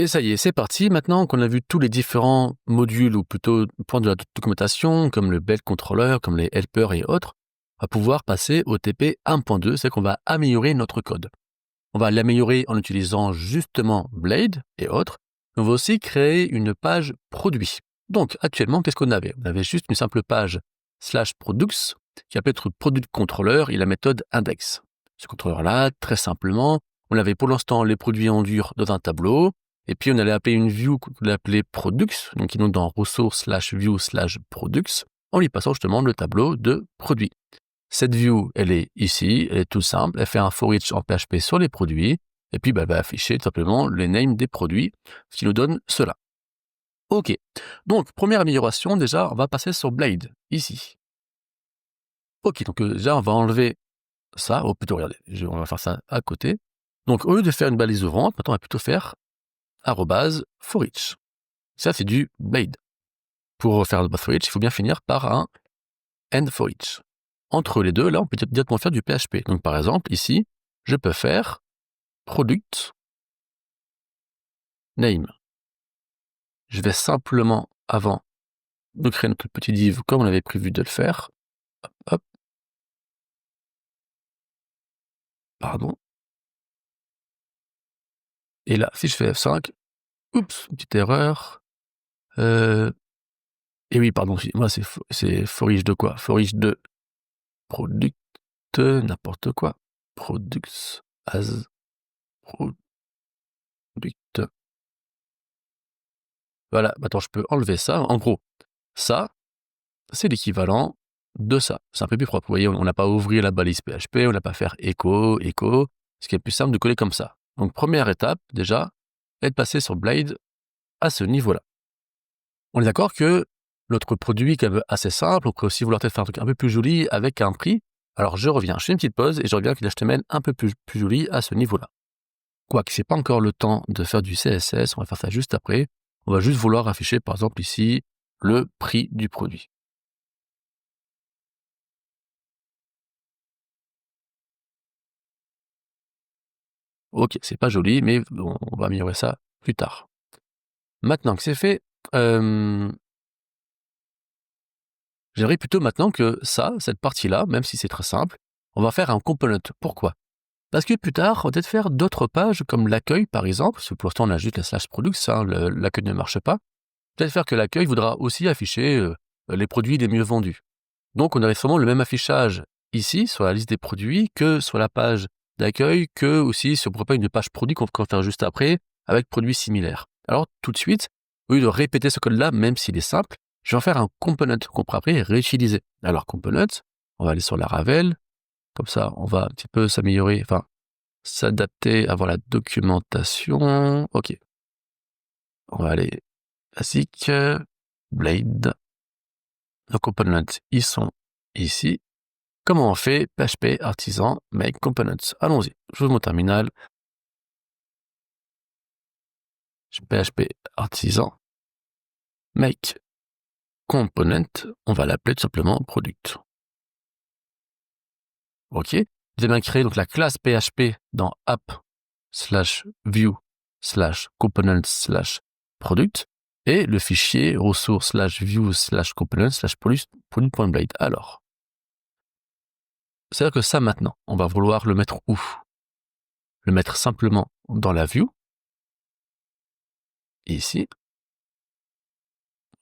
Et ça y est, c'est parti. Maintenant qu'on a vu tous les différents modules ou plutôt points de la documentation, comme le build controller, comme les helpers et autres, on va pouvoir passer au TP 1.2, c'est qu'on va améliorer notre code. On va l'améliorer en utilisant justement Blade et autres. On va aussi créer une page produit. Donc actuellement, qu'est-ce qu'on avait? On avait juste une simple page /products qui appelle être product controller et la méthode index. Ce contrôleur-là, très simplement, on avait pour l'instant les produits en dur dans un tableau. Et puis, on allait appeler une view qu'on allait appeler products, donc qui est dans ressources /view/products, en lui passant justement le tableau de produits. Cette view, elle est ici, elle est toute simple, elle fait un for each en PHP sur les produits, et puis elle va afficher tout simplement les names des produits, ce qui nous donne cela. Ok, donc première amélioration, déjà, on va passer sur Blade, ici. Ok, donc déjà, on va enlever ça, ou plutôt, regardez, on va faire ça à côté. Donc, au lieu de faire une balise ouvrante, maintenant, on va plutôt faire @for each. Ça, c'est du Blade. Pour faire le for each, il faut bien finir par un end for each. Entre les deux, là, on peut directement faire du PHP. Donc, par exemple, ici, je peux faire product name. Je vais simplement, avant de créer notre petit div comme on avait prévu de le faire, hop, pardon. Et là, si je fais F5, oups, une petite erreur. Et oui, pardon, moi, c'est for each de quoi? For each de product, n'importe quoi. Products as product. Voilà, maintenant je peux enlever ça. En gros, ça, c'est l'équivalent de ça. C'est un peu plus propre. Vous voyez, on n'a pas à ouvrir la balise PHP, on n'a pas à faire echo, ce qui est plus simple de coller comme ça. Donc, première étape, déjà, est de passer sur Blade à ce niveau-là. On est d'accord que notre produit est quand même assez simple, on pourrait aussi vouloir peut-être faire un truc un peu plus joli avec un prix. Alors, je reviens, je fais une petite pause et je reviens avec l'HTML un peu plus joli à ce niveau-là. Quoique, c'est pas encore le temps de faire du CSS, on va faire ça juste après. On va juste vouloir afficher, par exemple, ici, le prix du produit. Ok, c'est pas joli, mais on va améliorer ça plus tard. Maintenant que c'est fait, j'aimerais plutôt maintenant que ça, cette partie-là, même si c'est très simple, on va faire un component. Pourquoi? Parce que plus tard, on va peut-être faire d'autres pages, comme l'accueil, par exemple, parce que pour l'instant, on a juste la /products, l'accueil ne marche pas. Peut-être faire que l'accueil voudra aussi afficher les produits les mieux vendus. Donc, on aurait vraiment le même affichage ici, sur la liste des produits, que sur la page d'accueil, que aussi sur pourquoi pas une page produit qu'on va faire juste après, avec produits similaires. Alors, tout de suite, au lieu de répéter ce code-là, même s'il est simple, je vais en faire un component qu'on pourra après réutiliser. Alors, component, on va aller sur la Ravel, comme ça, on va un petit peu s'améliorer, enfin, s'adapter à voir la documentation. Ok. On va aller classique, Blade. Nos components, ils sont ici. Comment on fait? PHP artisan make components. Allons-y. J'ouvre mon terminal. PHP artisan make component. On va l'appeler tout simplement product. OK. Vous avez bien créé donc la classe PHP dans app/view/component/product et le fichier ressource/view/component/product.blade. Alors, c'est-à-dire que ça maintenant, on va vouloir le mettre où? Le mettre simplement dans la view. Ici.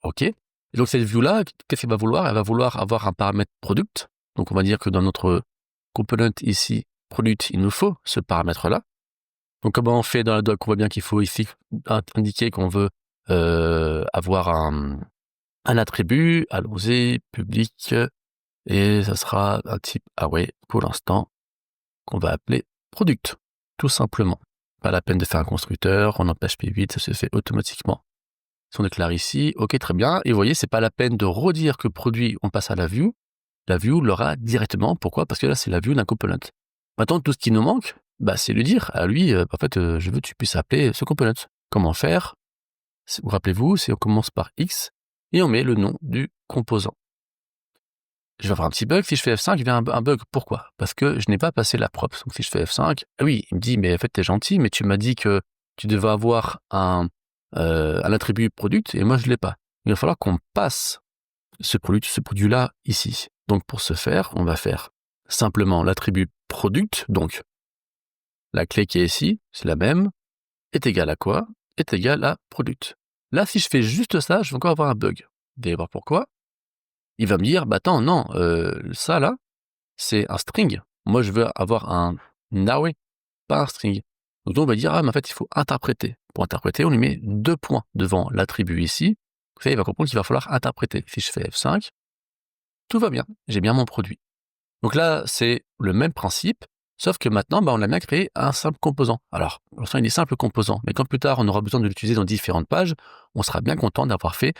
OK. Et donc cette view-là, qu'est-ce qu'elle va vouloir? Elle va vouloir avoir un paramètre product. Donc on va dire que dans notre component ici, product, il nous faut ce paramètre-là. Donc comment on fait dans la doc? On voit bien qu'il faut ici indiquer qu'on veut avoir un attribut. Allons-y, public, et ça sera un type array pour l'instant qu'on va appeler product, tout simplement. Pas la peine de faire un constructeur, on en PHP 8, ça se fait automatiquement. Si on déclare ici, ok, très bien, et vous voyez, c'est pas la peine de redire que produit, on passe à la view l'aura directement. Pourquoi? Parce que là, c'est la view d'un component. Maintenant, tout ce qui nous manque, c'est lui dire à lui, en fait, je veux que tu puisses appeler ce component. Comment faire? Vous rappelez-vous, c'est on commence par X et on met le nom du composant. Je vais avoir un petit bug. Si je fais F5, il y a un bug. Pourquoi? Parce que je n'ai pas passé la props. Donc, si je fais F5, oui, il me dit, mais en fait, t'es gentil, mais tu m'as dit que tu devais avoir un attribut product et moi je l'ai pas. Il va falloir qu'on passe ce produit-là ici. Donc pour ce faire, on va faire simplement l'attribut product, donc la clé qui est ici, c'est la même, est égale à quoi? Est égale à product. Là, si je fais juste ça, je vais encore avoir un bug. Vous allez voir pourquoi. Il va me dire, bah attends, non, ça là, c'est un string. Moi, je veux avoir un array, pas un string. Donc on va dire, ah mais en fait, il faut interpréter. Pour interpréter, on lui met 2 points devant l'attribut ici. Il va comprendre qu'il va falloir interpréter. Si je fais F5, tout va bien, j'ai bien mon produit. Donc là, c'est le même principe, sauf que maintenant, on a bien créé un simple composant. Alors, pour l'instant, il est simple composant, mais quand plus tard, on aura besoin de l'utiliser dans différentes pages, on sera bien content d'avoir fait